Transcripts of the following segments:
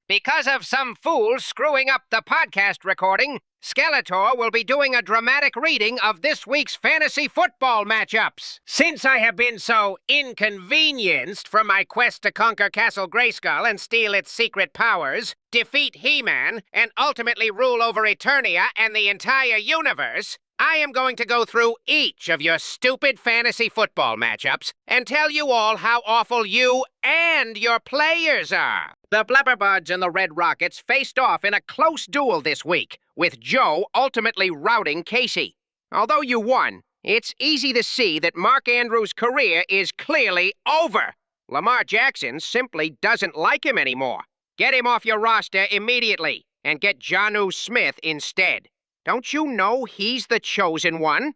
Because of some fool screwing up the podcast recording, Skeletor will be doing a dramatic reading of this week's fantasy football matchups. Since I have been so inconvenienced from my quest to conquer Castle Grayskull and steal its secret powers, defeat He-Man, and ultimately rule over Eternia and the entire universe, I am going to go through each of your stupid fantasy football matchups and tell you all how awful you and your players are. The Blubberbuds and the Red Rockets faced off in a close duel this week, with Joe ultimately routing Casey. Although you won, it's easy to see that Mark Andrews' career is clearly over. Lamar Jackson simply doesn't like him anymore. Get him off your roster immediately and get Jonnu Smith instead. Don't you know he's the chosen one?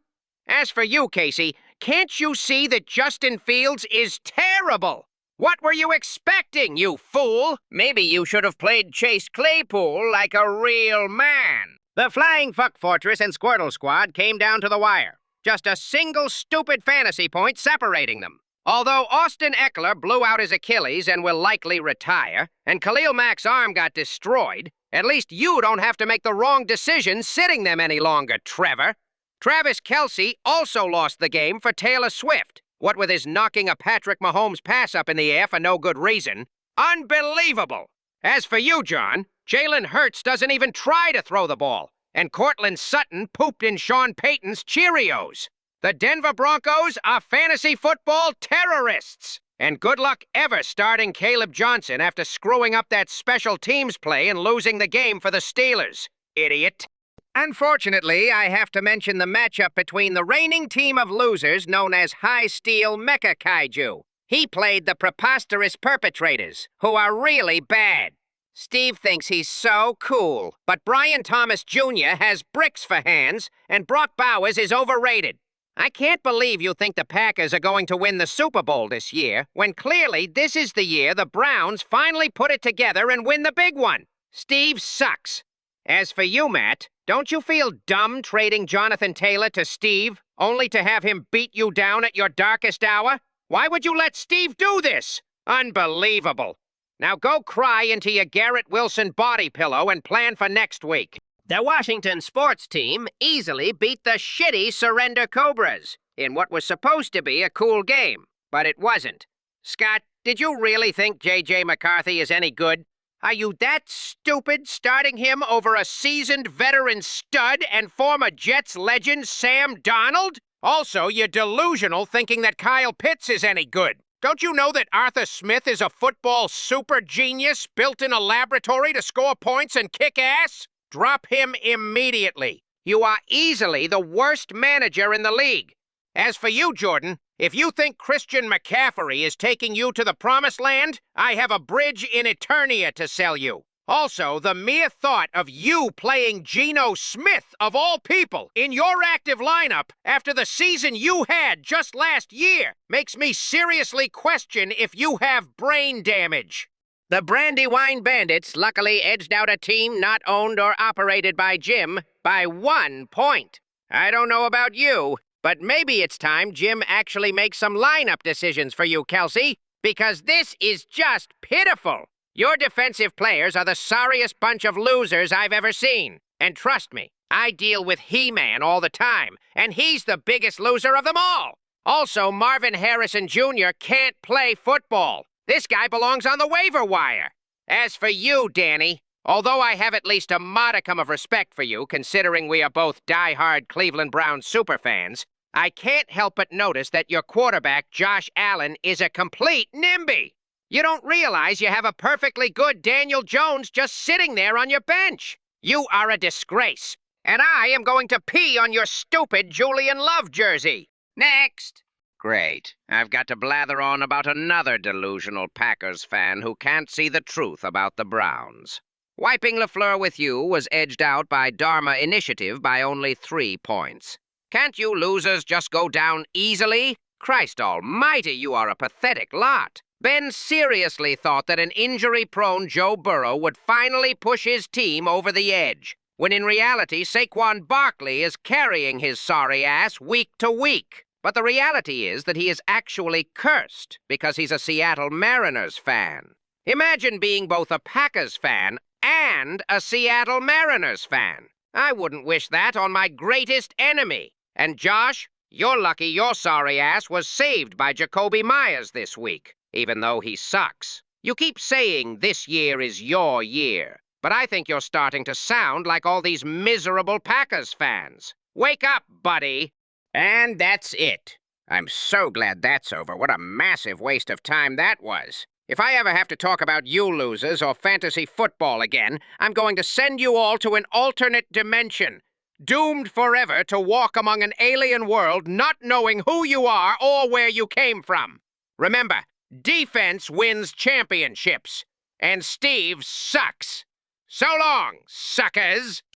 As for you, Casey, can't you see that Justin Fields is terrible? What were you expecting, you fool? Maybe you should have played Chase Claypool like a real man. The Flying Fuck Fortress and Squirtle Squad came down to the wire. Just a single stupid fantasy point separating them. Although Austin Eckler blew out his Achilles and will likely retire, and Khalil Mack's arm got destroyed, at least you don't have to make the wrong decision sitting them any longer, Trevor. Travis Kelsey also lost the game for Taylor Swift, what with his knocking a Patrick Mahomes pass up in the air for no good reason. Unbelievable! As for you, John, Jalen Hurts doesn't even try to throw the ball, and Cortland Sutton pooped in Sean Payton's Cheerios. The Denver Broncos are fantasy football terrorists. And good luck ever starting Caleb Johnson after screwing up that special teams play and losing the game for the Steelers. Idiot. Unfortunately, I have to mention the matchup between the reigning team of losers known as High Steel Mecha Kaiju. He played the preposterous perpetrators, who are really bad. Steve thinks he's so cool, but Brian Thomas Jr. has bricks for hands, and Brock Bowers is overrated. I can't believe you think the Packers are going to win the Super Bowl this year, when clearly this is the year the Browns finally put it together and win the big one. Steve sucks. As for you, Matt, don't you feel dumb trading Jonathan Taylor to Steve, only to have him beat you down at your darkest hour? Why would you let Steve do this? Unbelievable. Now go cry into your Garrett Wilson body pillow and plan for next week. The Washington sports team easily beat the shitty Surrender Cobras in what was supposed to be a cool game, but it wasn't. Scott, did you really think J.J. McCarthy is any good? Are you that stupid starting him over a seasoned veteran stud and former Jets legend Sam Darnold? Also, you're delusional thinking that Kyle Pitts is any good. Don't you know that Arthur Smith is a football super genius built in a laboratory to score points and kick ass? Drop him immediately. You are easily the worst manager in the league. As for you, Jordan, if you think Christian McCaffrey is taking you to the promised land, I have a bridge in Eternia to sell you. Also, the mere thought of you playing Geno Smith, of all people, in your active lineup after the season you had just last year makes me seriously question if you have brain damage. The Brandywine Bandits luckily edged out a team not owned or operated by Jim by 1 point. I don't know about you, but maybe it's time Jim actually makes some lineup decisions for you, Kelsey, because this is just pitiful. Your defensive players are the sorriest bunch of losers I've ever seen. And trust me, I deal with He-Man all the time, and he's the biggest loser of them all. Also, Marvin Harrison Jr. can't play football. This guy belongs on the waiver wire. As for you, Danny, although I have at least a modicum of respect for you, considering we are both die-hard Cleveland Browns superfans, I can't help but notice that your quarterback, Josh Allen, is a complete NIMBY. You don't realize you have a perfectly good Daniel Jones just sitting there on your bench. You are a disgrace, and I am going to pee on your stupid Julian Love jersey. Next. Great. I've got to blather on about another delusional Packers fan who can't see the truth about the Browns. Wiping LaFleur with you was edged out by Dharma Initiative by only 3 points. Can't you losers just go down easily? Christ almighty, you are a pathetic lot. Ben seriously thought that an injury-prone Joe Burrow would finally push his team over the edge, when in reality Saquon Barkley is carrying his sorry ass week to week. But the reality is that he is actually cursed because he's a Seattle Mariners fan. Imagine being both a Packers fan and a Seattle Mariners fan. I wouldn't wish that on my greatest enemy. And Josh, you're lucky your sorry ass was saved by Jacoby Myers this week, even though he sucks. You keep saying this year is your year, but I think you're starting to sound like all these miserable Packers fans. Wake up, buddy! And that's it. I'm so glad that's over. What a massive waste of time that was. If I ever have to talk about you losers or fantasy football again, I'm going to send you all to an alternate dimension, doomed forever to walk among an alien world not knowing who you are or where you came from. Remember, defense wins championships, and Steve sucks. So long, suckers!